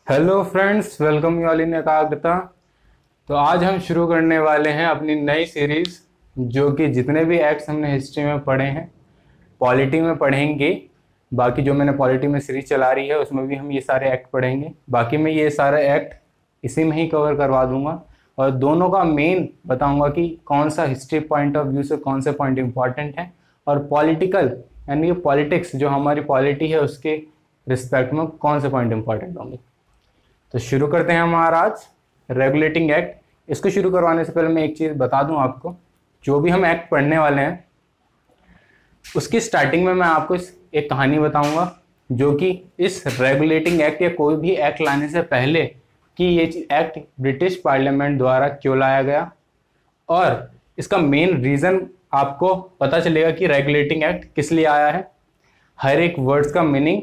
Hello friends, welcome you all in एकाग्रता। तो आज हम शुरू करने वाले हैं अपनी नई सीरीज, जो कि जितने भी एक्ट्स हमने हिस्ट्री में पढ़े हैं पॉलिटी में पढ़ेंगे। बाकी जो मैंने पॉलिटी में सीरीज चला रही है उसमें भी हम ये सारे एक्ट पढ़ेंगे। बाकी मैं ये सारे एक्ट इसी में ही कवर करवा दूंगा और दोनों का मेन बताऊंगा कि कौन सा हिस्ट्री पॉइंट ऑफ व्यू से कौन से पॉइंट इंपॉर्टेंट है और पॉलिटिकल यानी कि पॉलिटिक्स जो हमारी पॉलिटी है उसके रिस्पेक्ट में कौन से पॉइंट इंपॉर्टेंट होंगे। तो शुरू करते हैं हमारा आज रेगुलेटिंग एक्ट। इसको शुरू करवाने से पहले मैं एक चीज़ बता दूं आपको, जो भी हम एक्ट पढ़ने वाले हैं उसकी स्टार्टिंग में मैं आपको एक कहानी बताऊंगा, जो कि इस रेगुलेटिंग एक्ट या कोई भी एक्ट लाने से पहले कि ये एक्ट ब्रिटिश पार्लियामेंट द्वारा क्यों लाया गया और इसका मेन रीज़न आपको पता चलेगा कि रेगुलेटिंग एक्ट किस लिए आया है। हर एक वर्ड्स का मीनिंग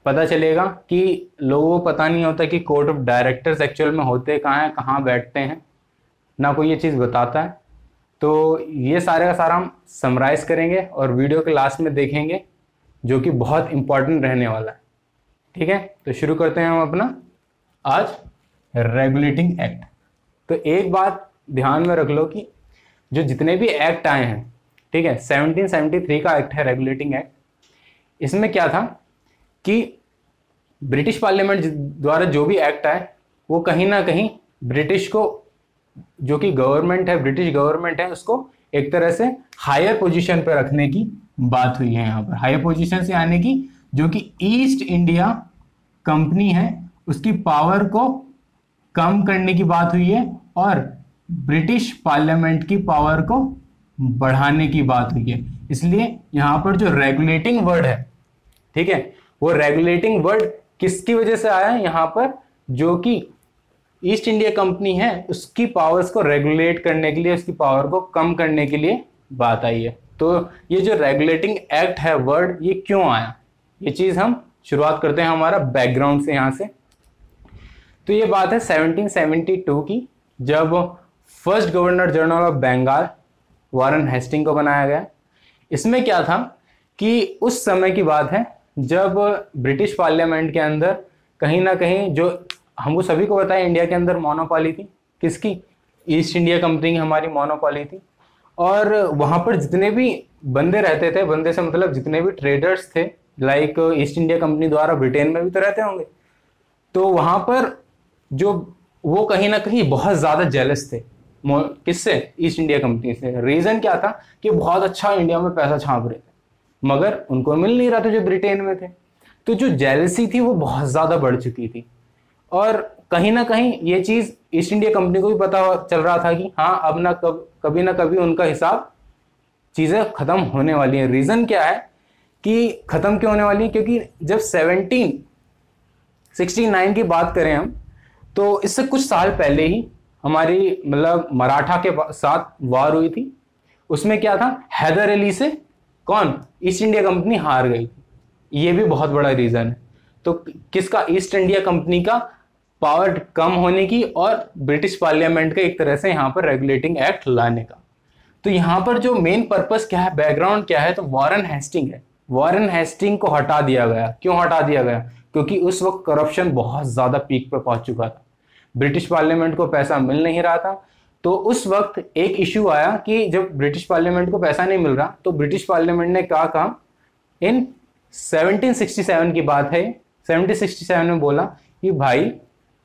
पता चलेगा कि लोगों को पता नहीं होता कि कोर्ट ऑफ डायरेक्टर्स एक्चुअल में होते कहाँ हैं, कहाँ बैठते हैं, ना कोई ये चीज़ बताता है। तो ये सारे का सारा हम समराइज करेंगे और वीडियो के लास्ट में देखेंगे, जो कि बहुत इंपॉर्टेंट रहने वाला है। ठीक है, तो शुरू करते हैं हम अपना आज रेगुलेटिंग एक्ट। तो एक बात ध्यान में रख लो कि जो जितने भी एक्ट आए हैं, ठीक है, 1773 का एक्ट है रेगुलेटिंग एक्ट। इसमें क्या था कि ब्रिटिश पार्लियामेंट द्वारा जो भी एक्ट आए वो कहीं ना कहीं ब्रिटिश को, जो कि गवर्नमेंट है, ब्रिटिश गवर्नमेंट है, उसको एक तरह से हायर पोजीशन पर रखने की बात हुई है। यहाँ पर हायर पोजीशन से आने की, जो कि ईस्ट इंडिया कंपनी है उसकी पावर को कम करने की बात हुई है और ब्रिटिश पार्लियामेंट की पावर को बढ़ाने की बात हुई है। इसलिए यहाँ पर जो रेगुलेटिंग वर्ड है, ठीक है, वो रेगुलेटिंग वर्ड किसकी वजह से आया है यहाँ पर, जो कि ईस्ट इंडिया कंपनी है उसकी पावर्स को रेगुलेट करने के लिए, उसकी पावर को कम करने के लिए बात आई है। तो ये जो रेगुलेटिंग एक्ट है वर्ड, ये क्यों आया, ये चीज हम शुरुआत करते हैं हमारा बैकग्राउंड से यहाँ से। तो ये बात है 1772 की, जब first governor general of Bengal Warren Hasting को बनाया गया। इसमें क्या था कि उस समय की बात है जब ब्रिटिश पार्लियामेंट के अंदर कहीं ना कहीं, जो हमको सभी को पता है, इंडिया के अंदर मोनोपोली थी। किसकी? ईस्ट इंडिया कंपनी की हमारी मोनोपोली थी। और वहाँ पर जितने भी बंदे रहते थे, बंदे से मतलब जितने भी ट्रेडर्स थे, लाइक ईस्ट इंडिया कंपनी द्वारा ब्रिटेन में भी तो रहते होंगे, तो वहाँ पर जो वो कहीं ना कहीं बहुत ज़्यादा जेलस थे। किससे? ईस्ट इंडिया कंपनी से। रीज़न क्या था कि बहुत अच्छा इंडिया में पैसा छाप रहे थे, मगर उनको मिल नहीं रहा था जो ब्रिटेन में थे। तो जो जेलसी थी वो बहुत ज़्यादा बढ़ चुकी थी और कहीं ना कहीं ये चीज़ ईस्ट इंडिया कंपनी को भी पता चल रहा था कि हाँ, अब ना कभी ना कभी उनका हिसाब चीज़ें ख़त्म होने वाली हैं। रीज़न क्या है कि ख़त्म क्यों होने वाली है? क्योंकि जब 1769 की बात करें हम, तो इससे कुछ साल पहले ही हमारी मतलब मराठा के साथ वार हुई थी। उसमें क्या था, हैदर अली से कौन? ईस्ट इंडिया कंपनी हार गई थी। ये भी बहुत बड़ा रीजन है। तो किसका? ईस्ट इंडिया कंपनी का पावर कम होने की और ब्रिटिश पार्लियामेंट का एक तरह से यहाँ पर रेगुलेटिंग एक्ट लाने का। तो यहाँ पर जो मेन पर्पस क्या है, बैकग्राउंड क्या है, तो वॉरेन हेस्टिंग है। वॉरेन हेस्टिंग को हटा दिया गया। क्यों हटा दिया गया? क्योंकि उस वक्त करप्शन बहुत ज्यादा पीक पर पहुंच चुका था, ब्रिटिश पार्लियामेंट को पैसा मिल नहीं रहा था। तो उस वक्त एक इशू आया कि जब ब्रिटिश पार्लियामेंट को पैसा नहीं मिल रहा, तो ब्रिटिश पार्लियामेंट ने क्या कहा, इन 1767 की बात है, 1767 में बोला कि भाई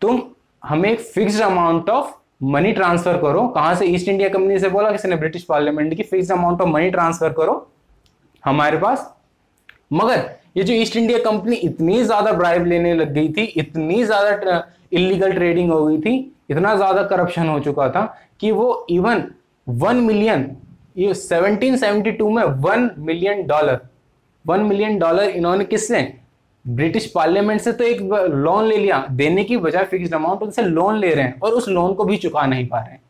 तुम हमें एक fixed amount of money transfer करो। कहां से? ईस्ट इंडिया कंपनी से बोला किसने? ब्रिटिश पार्लियामेंट की। Fixed amount of money transfer करो हमारे पास। मगर ये जो ईस्ट इंडिया कंपनी इतनी ज्यादा ब्राइब लेने लग गई थी, इतनी ज्यादा इलीगल ट्रेडिंग हो गई थी, इतना ज्यादा करप्शन हो चुका था कि वो इवन 1 मिलियन, ये 1772 में $1 मिलियन इन्होंने किससे? ब्रिटिश पार्लियामेंट से तो एक लोन ले लिया, देने की बजाय फिक्स्ड अमाउंट उनसे लोन ले रहे हैं और उस लोन को भी चुका नहीं पा रहे हैं।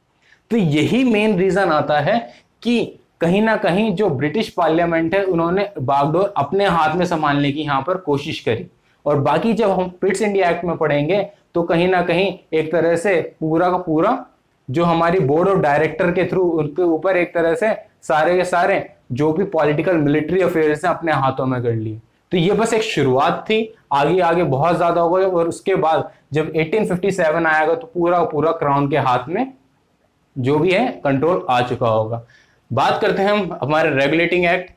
तो यही मेन रीजन आता है कि कहीं ना कहीं जो ब्रिटिश पार्लियामेंट है उन्होंने बागडोर अपने हाथ में संभालने की यहाँ पर कोशिश करी। और बाकी जब हम पिट्स इंडिया एक्ट में पढ़ेंगे तो कहीं ना कहीं एक तरह से पूरा का पूरा जो हमारी बोर्ड ऑफ डायरेक्टर के थ्रू उनके ऊपर एक तरह से सारे के सारे जो भी पॉलिटिकल मिलिट्री अफेयर्स हैं अपने हाथों में कर लिए। तो ये बस एक शुरुआत थी, आगे आगे बहुत ज्यादा होगा। और उसके बाद जब 1857 आएगा तो पूरा पूरा क्राउन के हाथ में जो भी है कंट्रोल आ चुका होगा। बात करते हैं हम हमारे regulating act.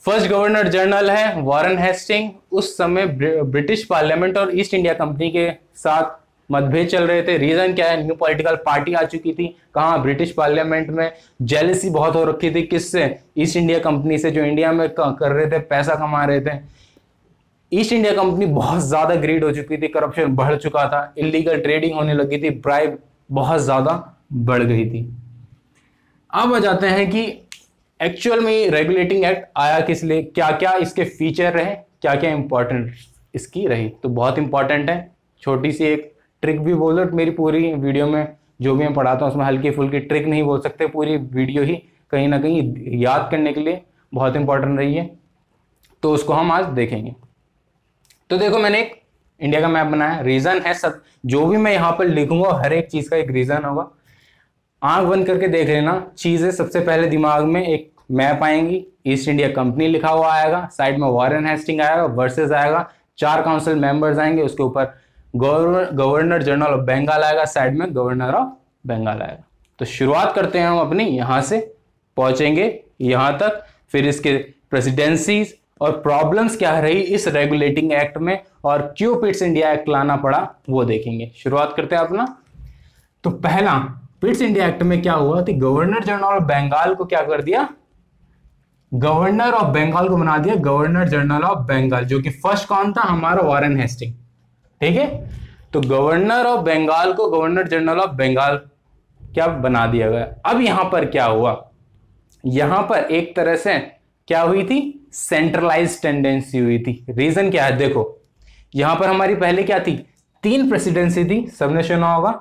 First governor general है वॉरेन हेस्टिंग। उस समय ब्रिटिश पार्लियामेंट और ईस्ट इंडिया कंपनी के साथ मतभेद चल रहे थे। रीजन क्या है, न्यू पॉलिटिकल पार्टी आ चुकी थी। कहाँ, ब्रिटिश पार्लियामेंट में जेलसी बहुत हो रखी थी, किससे, ईस्ट इंडिया कंपनी से, जो इंडिया में कर रहे थे, पैसा कमा रहे थे। ईस्ट इंडिया कंपनी बहुत ज्यादा ग्रीड हो चुकी थी, करप्शन बढ़ चुका था, इलीगल ट्रेडिंग होने लगी थी, ब्राइब बहुत ज्यादा बढ़ गई थी। अब आ जाते हैं कि एक्चुअल में रेगुलेटिंग एक्ट आया किस लिए, क्या क्या इसके फीचर रहे, क्या क्या इंपॉर्टेंट इसकी रही। तो बहुत इंपॉर्टेंट है, छोटी सी एक ट्रिक भी बोल दो। मेरी पूरी वीडियो में जो भी मैं पढ़ाता हूँ उसमें हल्की फुल्की ट्रिक नहीं बोल सकते, पूरी वीडियो ही कहीं ना कहीं याद करने के लिए बहुत इंपॉर्टेंट रही है। तो उसको हम आज देखेंगे। तो देखो, मैंने एक इंडिया का मैप बनाया, रीजन है सब, जो भी मैं यहाँ पर लिखूंगा हर एक चीज का एक रीजन होगा। आंख बंद करके देख लेना चीजें। सबसे पहले दिमाग में एक मैप आएंगी, ईस्ट इंडिया कंपनी लिखा हुआ आएगा, साइड में वॉरेन हेस्टिंग आएगा, वर्सेस आएगा, 4 काउंसिल मेंबर्स आएंगे, उसके ऊपर गवर्नर जनरल ऑफ बंगाल आएगा, साइड में गवर्नर ऑफ बंगाल आएगा। तो शुरुआत करते हैं हम अपनी, यहां से पहुंचेंगे यहां तक, फिर इसके प्रेसिडेंसीज और प्रॉब्लम्स क्या रही इस रेगुलेटिंग एक्ट में और क्यों पिट्स इंडिया एक्ट लाना पड़ा वो देखेंगे। शुरुआत करते हैं अपना। तो पहला, पिट्स इंडिया एक्ट में क्या हुआ कि गवर्नर जनरल ऑफ बंगाल को क्या कर दिया, गवर्नर ऑफ बंगाल को बना दिया गवर्नर जनरल ऑफ बंगाल, जो कि फर्स्ट कौन था, हमारा वॉरेन हेस्टिंग। ठीक है, तो गवर्नर ऑफ बंगाल को गवर्नर जनरल ऑफ बंगाल क्या बना दिया गया। अब यहां पर क्या हुआ, यहां पर एक तरह से क्या हुई थी, सेंट्रलाइज टेंडेंसी हुई थी। रीजन क्या है, देखो यहां पर हमारी पहले क्या थी, 3 प्रेसिडेंसी थी, सबने सुना होगा।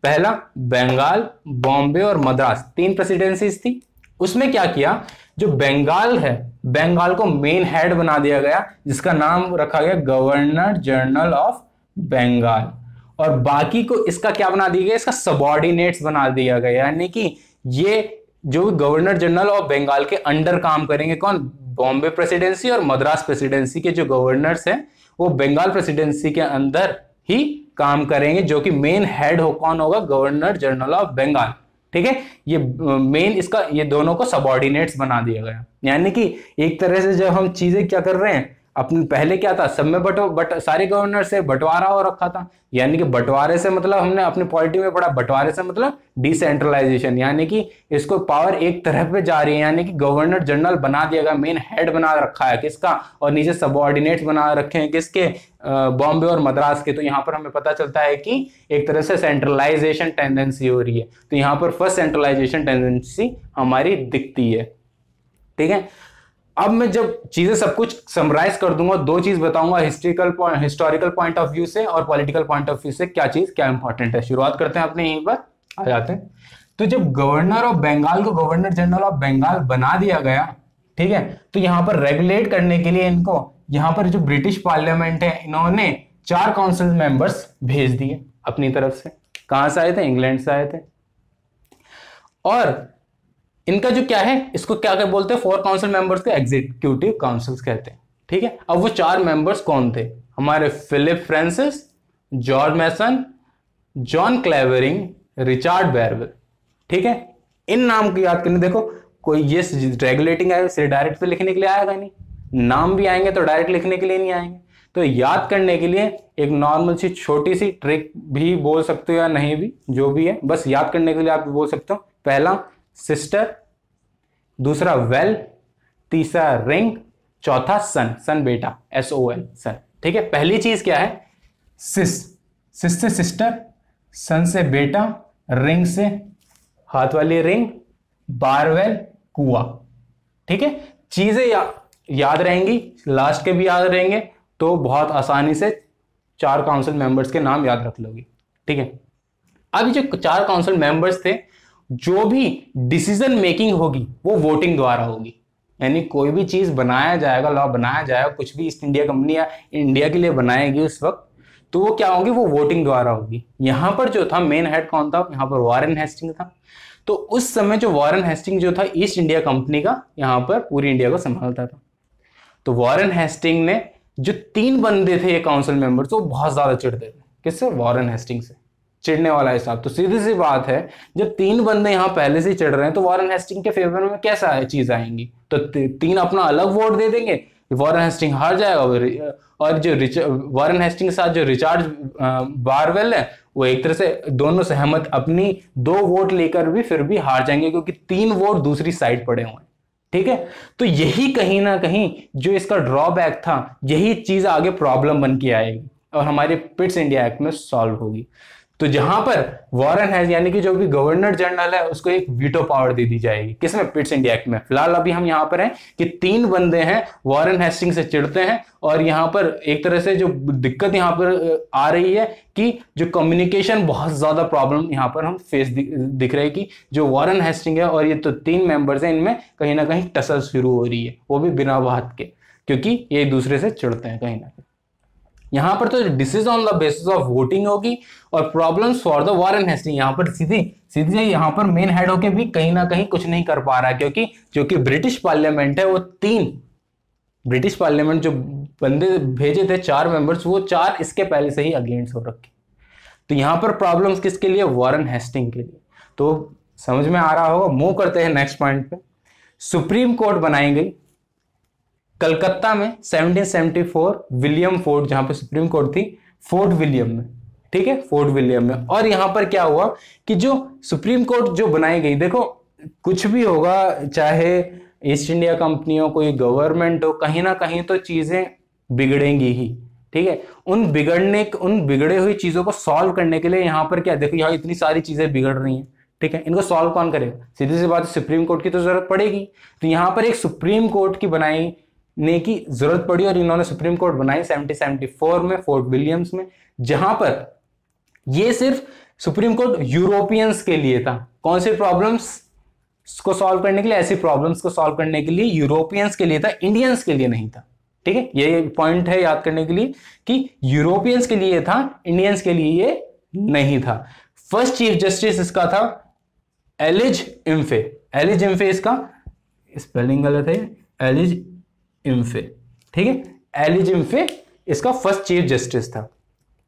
पहला बंगाल, बॉम्बे और मद्रास, 3 प्रेसिडेंसीज थी। उसमें क्या किया, जो बंगाल है, बंगाल को मेन हेड बना दिया गया, जिसका नाम रखा गया गवर्नर जनरल ऑफ बंगाल, और बाकी को इसका क्या बना दिया गया, इसका सबॉर्डिनेट्स बना दिया गया। यानी कि ये जो गवर्नर जनरल ऑफ बंगाल के अंडर काम करेंगे कौन, बॉम्बे प्रेसिडेंसी और मद्रास प्रेसिडेंसी के जो गवर्नर्स हैं वो बंगाल प्रेसिडेंसी के अंदर ही काम करेंगे, जो कि मेन हेड हो कौन होगा, गवर्नर जनरल ऑफ बंगाल। ठीक है, ये मेन इसका, ये दोनों को सबॉर्डिनेट्स बना दिया गया। यानी कि एक तरह से जब हम चीजें क्या कर रहे हैं, अपने पहले क्या था, सब में सारे गवर्नर से बंटवारा हो रखा था। यानी कि बंटवारे से मतलब हमने अपने पॉलिटी में पढ़ा, बंटवारे से मतलब डिसेंट्रलाइजेशन, यानी कि इसको पावर एक तरफ पे जा रही है। यानी कि गवर्नर जनरल बना दिया गया, मेन हेड बना रखा है किसका, और नीचे सबऑर्डिनेट्स बना रखे हैं किसके, बॉम्बे और मद्रास के। तो यहाँ पर हमें पता चलता है कि एक तरह से सेंट्रलाइजेशन टेंडेंसी हो रही है। तो यहाँ पर फर्स्ट सेंट्रलाइजेशन टेंडेंसी हमारी दिखती है। ठीक है, अब मैं जब चीजें सब कुछ समराइज कर दूंगा, 2 चीज बताऊंगा, हिस्टोरिकल पॉइंट ऑफ व्यू से और पॉलिटिकल पॉइंट ऑफ व्यू से क्या चीज क्या इंपॉर्टेंट है। शुरुआत करते हैं अपने, यहीं पर आ जाते हैं। तो जब गवर्नर ऑफ बंगाल को गवर्नर जनरल ऑफ बंगाल बना दिया गया, ठीक है, तो यहां पर रेगुलेट करने के लिए इनको, यहां पर जो ब्रिटिश पार्लियामेंट है, इन्होंने 4 काउंसिल मेंबर्स भेज दिए अपनी तरफ से। कहां से आए थे, इंग्लैंड से आए थे। और इनका जो क्या है, इसको क्या क्या बोलते हैं, 4 काउंसिल मेंबर्स को एग्जीक्यूटिव काउंसिल्स कहते हैं। ठीक है, अब वो 4 मेंबर्स कौन थे, हमारे फिलिप फ्रांसिस, जॉर्ज मैसन, जॉन क्लेवरिंग, रिचर्ड बैरवेल। ठीक है, इन नाम को याद करने, देखो कोई ये रेगुलेटिंग है सिर्फ डायरेक्ट पे लिखने के लिए आएगा नहीं, नाम भी आएंगे तो डायरेक्ट लिखने के लिए नहीं आएंगे। तो याद करने के लिए एक नॉर्मल सी छोटी सी ट्रिक भी बोल सकते हो या नहीं भी, जो भी है, बस याद करने के लिए आप बोल सकते हो। पहला सिस्टर, दूसरा वेल, तीसरा रिंग, चौथा सन, सन बेटा, SON सन। ठीक है, पहली चीज क्या है, सिस से सिस्टर, सन से बेटा, रिंग से हाथ वाली रिंग, बारवेल कुआ। ठीक है, चीजें याद रहेंगी, लास्ट के भी याद रहेंगे, तो बहुत आसानी से 4 काउंसिल मेंबर्स के नाम याद रख लोगे। ठीक है, अब जो 4 काउंसिल मेंबर्स थे, जो भी डिसीजन मेकिंग होगी वो वोटिंग द्वारा होगी। यानी कोई भी चीज बनाया जाएगा, लॉ बनाया जाएगा, कुछ भी ईस्ट इंडिया कंपनी या इंडिया के लिए बनाएगी उस वक्त, तो वो क्या होगी, वो वोटिंग द्वारा होगी। यहां पर जो था मेन हेड कौन था, यहां पर वॉरेन हेस्टिंग था। तो उस समय जो वॉरेन हेस्टिंग जो था ईस्ट इंडिया कंपनी का, यहां पर पूरी इंडिया को संभालता था। तो वॉरेन हेस्टिंग ने जो 3 बंदे थे ये काउंसिल मेंबर्स, तो बहुत ज्यादा चिढ़ते थे। किससे? वॉरेन हेस्टिंग से। चिढ़ने वाला हिसाब। तो सीधी सी बात है, जब 3 बंदे यहाँ पहले से चिढ़ रहे हैं तो वॉरेन हेस्टिंग के फेवर में कैसा चीज आएंगी? तो 3 अपना अलग वोट दे देंगे, वॉरेन हेस्टिंग हार जाएगा। और जो वॉरेन हेस्टिंग के साथ जो रिचार्ड बारवेल है, वो एक तरह से दोनों सहमत अपनी 2 वोट लेकर भी फिर भी हार जाएंगे, क्योंकि 3 वोट दूसरी साइड पड़े हुए हैं। ठीक है, तो यही कहीं ना कहीं जो इसका ड्रॉबैक था, यही चीज आगे प्रॉब्लम बन के आएगी और हमारे पिट्स इंडिया एक्ट में सॉल्व होगी। तो जहां पर वॉरेन है यानी कि जो भी गवर्नर जनरल है उसको एक वीटो पावर दे दी जाएगी। किसमें? पिट्स इंडिया एक्ट में। फिलहाल अभी हम यहां पर हैं कि 3 बंदे हैं वॉरेन हेस्टिंग से चिढ़ते हैं, और यहां पर एक तरह से जो दिक्कत यहां पर आ रही है कि जो कम्युनिकेशन बहुत ज्यादा प्रॉब्लम यहां पर हम फेस दिख रही है कि जो वॉरेन हेस्टिंग है और ये तो 3 मेंबर्स हैं, इनमें कहीं ना कहीं टसल शुरू हो रही है, वो भी बिना बात के, क्योंकि ये एक दूसरे से चिढ़ते हैं कहीं ना कहीं। यहां पर तो decision on the basis of voting होगी और problems for the Warren Hasting. यहां पर सीधे यहां पर मेन हेड होके भी कहीं ना कहीं कुछ नहीं कर पा रहा है, क्योंकि जो कि ब्रिटिश पार्लियामेंट है वो 3 ब्रिटिश पार्लियामेंट जो बंदे भेजे थे 4 मेंबर्स, वो 4 इसके पहले से ही अगेंस्ट हो रखे। तो यहां पर प्रॉब्लम्स किसके लिए? वॉरेन हेस्टिंग के लिए। तो समझ में आ रहा होगा। मूव करते हैं नेक्स्ट पॉइंट पे। सुप्रीम कोर्ट बनाई गई कलकत्ता में 1774 विलियम फोर्ट, जहां पे सुप्रीम कोर्ट थी, फोर्ट विलियम में। ठीक है, फोर्ट विलियम में। और यहां पर क्या हुआ कि जो सुप्रीम कोर्ट जो बनाई गई, देखो कुछ भी होगा, चाहे ईस्ट इंडिया कंपनी हो, कोई गवर्नमेंट हो, कहीं ना कहीं तो चीजें बिगड़ेंगी ही। ठीक है, उन बिगड़े हुई चीजों को सॉल्व करने के लिए यहां पर क्या, देखो यहाँ इतनी सारी चीजें बिगड़ रही हैं। ठीक है, इनको सॉल्व कौन करेगा? सीधी सी बात, सुप्रीम कोर्ट की तो जरूरत पड़ेगी। तो यहां पर एक सुप्रीम कोर्ट की बनाने की जरूरत पड़ी और इन्होंने सुप्रीम कोर्ट बनाई 1774 में फोर्ट विलियम्स में, जहां पर ये सिर्फ सुप्रीम कोर्ट यूरोपियंस के लिए था। कौन सी प्रॉब्लम्स को सॉल्व करने के लिए? ऐसी प्रॉब्लम्स को सॉल्व करने के लिए यूरोपियंस के लिए था, इंडियंस के लिए नहीं था। ठीक है, ये पॉइंट है याद करने के लिए कि यूरोपियंस के लिए था, इंडियंस के लिए ये नहीं था। फर्स्ट चीफ जस्टिस इसका था एलिज इम्फे। एलिज इम्फे इसका स्पेलिंग गलत है, एलिज इम्फे। ठीक है, एलिज इम्फे इसका फर्स्ट चीफ जस्टिस था।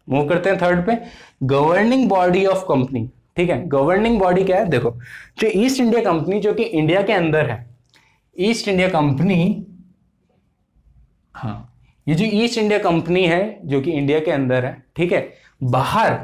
मूव करते हैं थर्ड पे, गवर्निंग बॉडी ऑफ कंपनी। ठीक है, गवर्निंग बॉडी क्या है? देखो, जो ईस्ट इंडिया कंपनी जो कि इंडिया के अंदर है, ईस्ट इंडिया कंपनी, हाँ, ये जो ईस्ट इंडिया कंपनी है जो कि इंडिया के अंदर है, ठीक है, बाहर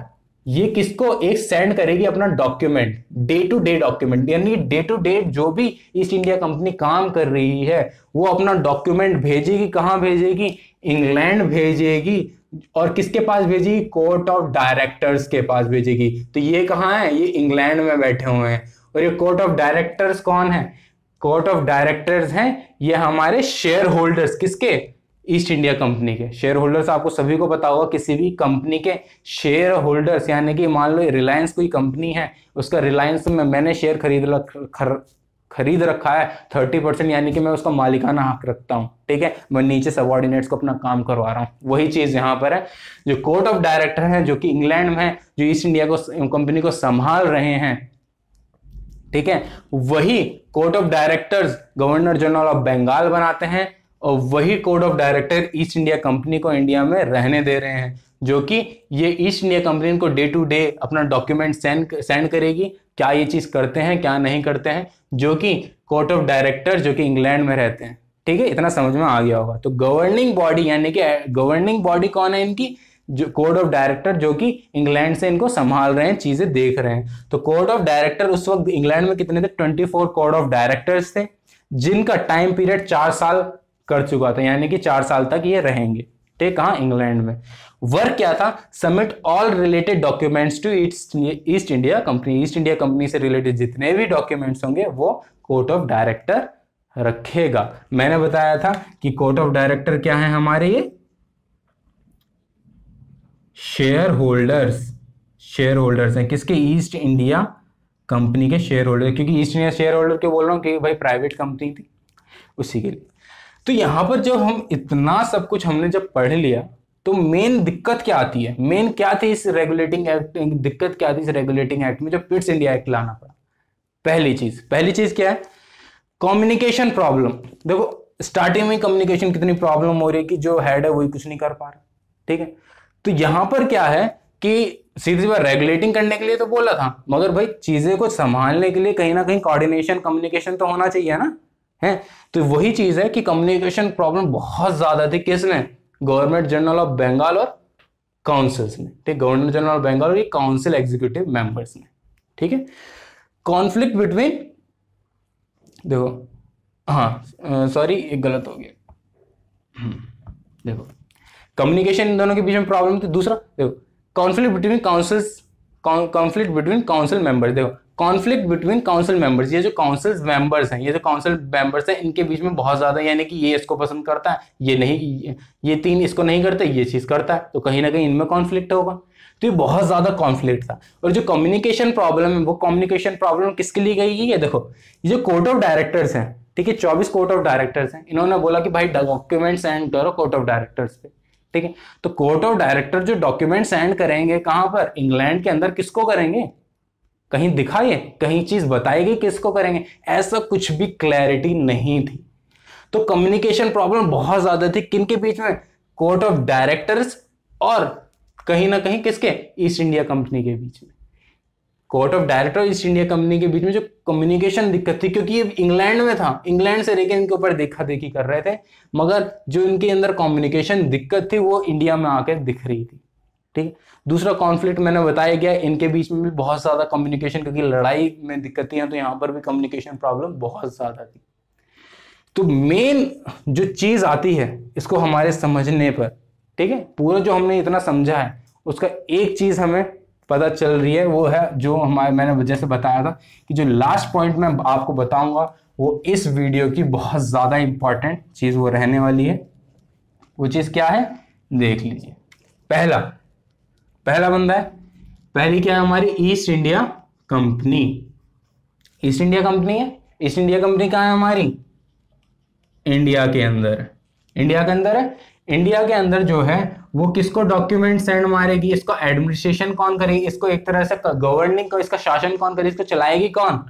ये किसको एक सेंड करेगी अपना document, day to day document, यानी डे टू डे जो भी ईस्ट इंडिया कंपनी काम कर रही है वो अपना डॉक्यूमेंट भेजेगी। कहां भेजेगी? इंग्लैंड भेजेगी। और किसके पास भेजेगी? कोर्ट ऑफ डायरेक्टर्स के पास भेजेगी। तो ये कहां है? ये इंग्लैंड में बैठे हुए हैं। और ये कोर्ट ऑफ डायरेक्टर्स कौन है? कोर्ट ऑफ डायरेक्टर्स हैं ये हमारे शेयर होल्डर्स, किसके? ईस्ट इंडिया कंपनी के शेयर होल्डर्स। आपको सभी को पता होगा, किसी भी कंपनी के शेयर होल्डर्स, यानी कि मान लो रिलायंस कोई कंपनी है, उसका रिलायंस में मैंने शेयर खरीद रखा है 30%, यानी कि मैं उसका मालिकाना हक रखता हूं। ठीक है, मैं नीचे सबऑर्डिनेट्स को अपना काम करवा रहा हूं। वही चीज यहां पर है। जो कोर्ट ऑफ डायरेक्टर है जो कि इंग्लैंड में है, जो ईस्ट इंडिया को कंपनी को संभाल रहे हैं, ठीक है, वही court of directors governor general of Bengal बनाते हैं और वही court of director east India company को इंडिया में रहने दे रहे हैं, जो कि ये ईस्ट इंडिया कंपनी को डे टू डे अपना डॉक्यूमेंट सेंड करेगी, क्या ये चीज करते हैं क्या नहीं करते हैं, जो कि कोर्ट ऑफ डायरेक्टर जो कि इंग्लैंड में रहते हैं। ठीक है, इतना समझ में आ गया होगा। तो गवर्निंग बॉडी, यानी कि गवर्निंग बॉडी कौन है इनकी? जो कोर्ट ऑफ डायरेक्टर जो कि इंग्लैंड से इनको संभाल रहे हैं, चीजें देख रहे हैं। तो कोर्ट ऑफ डायरेक्टर उस वक्त इंग्लैंड में कितने थे? 24 कोर्ट ऑफ डायरेक्टर्स थे, जिनका टाइम पीरियड 4 साल कर चुका था, यानी कि 4 साल तक ये रहेंगे। ठीक, कहां? इंग्लैंड में। वर्क क्या था? Submit all related documents to east India company. East India company से रिलेटेड जितने भी डॉक्यूमेंट्स होंगे वो कोर्ट ऑफ डायरेक्टर रखेगा। मैंने बताया था कि कोर्ट ऑफ डायरेक्टर क्या है हमारे? ये शेयर होल्डर्स हैं। किसके? ईस्ट इंडिया कंपनी के शेयर होल्डर। क्योंकि ईस्ट इंडिया शेयर होल्डर क्यों बोल रहा हूं? कि भाई प्राइवेट कंपनी थी, उसी के लिए। तो यहां पर जब हम इतना सब कुछ हमने जब पढ़ लिया, तो मेन दिक्कत क्या आती है? मेन क्या थी इस रेगुलेटिंग एक्ट? दिक्कत क्या थी इस रेगुलेटिंग एक्ट में जो पिट्स इंडिया एक्ट लाना पड़ा? पहली चीज क्या है? Communication problem. देखो, स्टार्टिंग में कम्युनिकेशन कितनी प्रॉब्लम हो रही है कि जो हेड है वही कुछ नहीं कर पा रहा, ठीक है। तो यहां पर क्या है कि सीधी सी बात, रेगुलेटिंग करने के लिए तो बोला था, मगर भाई चीजें को संभालने के लिए कहीं ना कहीं कोऑर्डिनेशन, कम्युनिकेशन तो होना चाहिए ना, है। तो वही चीज है कि कम्युनिकेशन प्रॉब्लम बहुत ज्यादा थी किसमें, गवर्नमेंट जनरल ऑफ बंगाल और काउंसिल्स में, ठीक, गवर्नर जनरल ऑफ बंगाल और ये काउंसिल एग्जीक्यूटिव मेंबर्स में, ठीक है। कॉन्फ्लिक्ट बिटवीन, देखो, हाँ सॉरी एक गलत हो गया, देखो कम्युनिकेशन इन दोनों के बीच में प्रॉब्लम थी। दूसरा देखो conflict between councils, conflict between council members, देखो कॉन्फ्लिक्ट बिटवीन काउंसिल मेंबर्स, ये जो काउंसिल मेंबर्स हैं, ये जो काउंसिल मेंबर्स हैं, इनके बीच में बहुत ज्यादा, यानी कि ये इसको पसंद करता है, ये नहीं, ये तीन इसको नहीं करते, ये चीज करता है, तो कहीं ना कहीं इनमें कॉन्फ्लिक्ट होगा। तो ये बहुत ज्यादा कॉन्फ्लिक्ट था। और जो कम्युनिकेशन प्रॉब्लम है, वो कम्युनिकेशन प्रॉब्लम किसके लिए गई है, देखो ये जो कोर्ट ऑफ डायरेक्टर्स हैं, ठीक है, 24 कोर्ट ऑफ डायरेक्टर्स हैं, इन्होंने बोला कि भाई डॉक्यूमेंट सेंड करो कोर्ट ऑफ डायरेक्टर्स पे, ठीक है। तो कोर्ट ऑफ डायरेक्टर जो डॉक्यूमेंट सेंड करेंगे कहां पर, इंग्लैंड के अंदर, किसको करेंगे, कहीं दिखाइए, कहीं चीज बताएगी किसको करेंगे, ऐसा कुछ भी क्लैरिटी नहीं थी। तो कम्युनिकेशन प्रॉब्लम बहुत ज्यादा थी किनके बीच में, कोर्ट ऑफ डायरेक्टर्स और कहीं ना कहीं किसके, ईस्ट इंडिया कंपनी के बीच में। कोर्ट ऑफ डायरेक्टर और ईस्ट इंडिया कंपनी के बीच में जो कम्युनिकेशन दिक्कत थी, क्योंकि ये इंग्लैंड में था, इंग्लैंड से लेकर इनके ऊपर देखा देखी कर रहे थे, मगर जो इनके अंदर कम्युनिकेशन दिक्कत थी वो इंडिया में आकर दिख रही थी, ठीक। दूसरा कॉन्फ्लिक्ट मैंने बताया गया, इनके बीच में भी बहुत ज्यादा कम्युनिकेशन, क्योंकि लड़ाई में दिक्कतें हैं, तो यहां पर भी कम्युनिकेशन प्रॉब्लम बहुत ज्यादा थी। तो मेन जो चीज आती है इसको हमारे समझने पर, ठीक है, पूरा जो हमने इतना समझा है उसका एक चीज हमें पता चल रही है, वो है जो हमारे, मैंने जैसे बताया था कि जो लास्ट पॉइंट मैं आपको बताऊंगा वो इस वीडियो की बहुत ज्यादा इंपॉर्टेंट चीज वो रहने वाली है। वो चीज क्या है, देख लीजिए। पहला बंदा है, पहली क्या है हमारी, east India company. East India company है, ईस्ट इंडिया कंपनी कहाँ है हमारी, इंडिया के अंदर, इंडिया के अंदर है। इंडिया के अंदर जो है वो किसको डॉक्यूमेंट सेंड मारेगी, इसको एडमिनिस्ट्रेशन कौन करेगी, इसको एक तरह से गवर्निंग को, इसका शासन कौन करेगी, इसको चलाएगी कौन,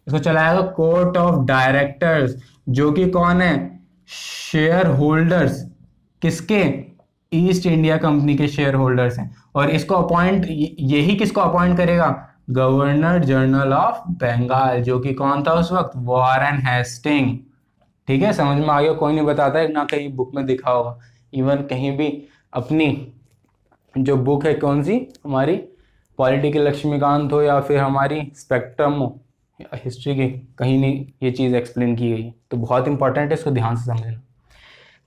इसको चलाएगा कोर्ट ऑफ डायरेक्टर्स, जो कि कौन है, शेयर होल्डर्स, किसके, ईस्ट इंडिया कंपनी के शेयर होल्डर्स हैं। और इसको अपॉइंट, यही किसको अपॉइंट करेगा, गवर्नर जनरल ऑफ बंगाल, जो कि कौन था उस वक्त, वॉरेन हेस्टिंग, ठीक है। समझ में आ गया, कोई नहीं बताता है ना, कहीं बुक में दिखा होगा, इवन कहीं भी अपनी जो बुक है कौन सी हमारी, पॉलिटिकल लक्ष्मीकांत हो या फिर हमारी स्पेक्ट्रम हो हिस्ट्री की, कहीं नहीं ये चीज़ एक्सप्लेन की गई है। तो बहुत इंपॉर्टेंट है, इसको ध्यान से समझना।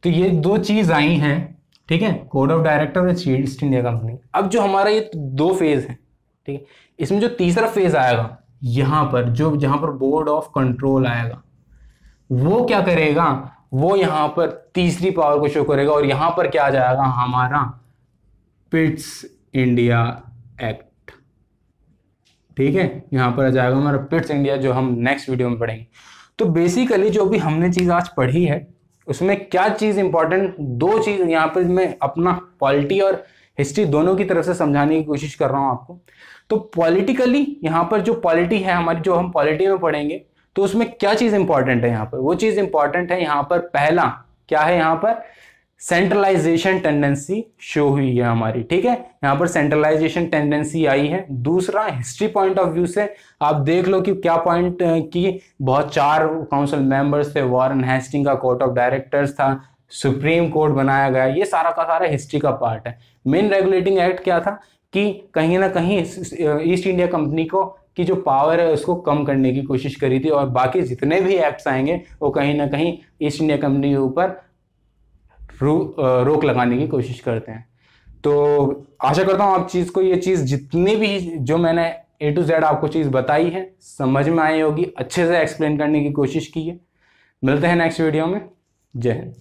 तो ये दो चीज़ आई हैं, ठीक है, कोड ऑफ डायरेक्टर और ईस्ट इंडिया कंपनी। अब जो हमारा ये दो फेज है, ठीक है, इसमें जो तीसरा फेज आएगा यहाँ पर, जो जहाँ पर बोर्ड ऑफ कंट्रोल आएगा, वो क्या करेगा, वो यहां पर तीसरी पावर को शो करेगा। और यहां पर क्या आ जाएगा हमारा, पिट्स इंडिया एक्ट, ठीक है, यहां पर आ जाएगा हमारा पिट्स इंडिया, जो हम नेक्स्ट वीडियो में पढ़ेंगे। तो बेसिकली जो भी हमने चीज आज पढ़ी है उसमें क्या चीज इंपॉर्टेंट, दो चीज यहां पर मैं अपना पॉलिटी और हिस्ट्री दोनों की तरफ से समझाने की कोशिश कर रहा हूं आपको। तो पॉलिटिकली यहां पर जो पॉलिटी है हमारी, जो हम पॉलिटी में पढ़ेंगे, तो उसमें क्या चीज इंपॉर्टेंट है यहाँ पर, वो चीज इंपॉर्टेंट है यहाँ पर, पहला क्या है, यहाँ पर सेंट्रलाइजेशन टेंडेंसी शो हुई है हमारी, ठीक है, यहाँ पर सेंट्रलाइजेशन टेंडेंसी आई है। दूसरा हिस्ट्री पॉइंट ऑफ व्यू से आप देख लो कि क्या पॉइंट की, बहुत 4 काउंसिल मेंबर्स थे, वॉरेन हेस्टिंग का कोर्ट ऑफ डायरेक्टर्स था, सुप्रीम कोर्ट बनाया गया, ये सारा का सारा हिस्ट्री का पार्ट है। मेन रेगुलेटिंग एक्ट क्या था कि कहीं ना कहीं ईस्ट इंडिया कंपनी को की जो पावर है उसको कम करने की कोशिश करी थी, और बाकी जितने भी एक्ट्स आएंगे वो कहीं ना कहीं ईस्ट इंडिया कंपनी के ऊपर रोक लगाने की कोशिश करते हैं। तो आशा करता हूँ आप चीज़ को, ये चीज़ जितनी भी जो मैंने A to Z आपको चीज़ बताई है समझ में आई होगी, अच्छे से एक्सप्लेन करने की कोशिश की है। मिलते हैं नेक्स्ट वीडियो में, जय हिंद।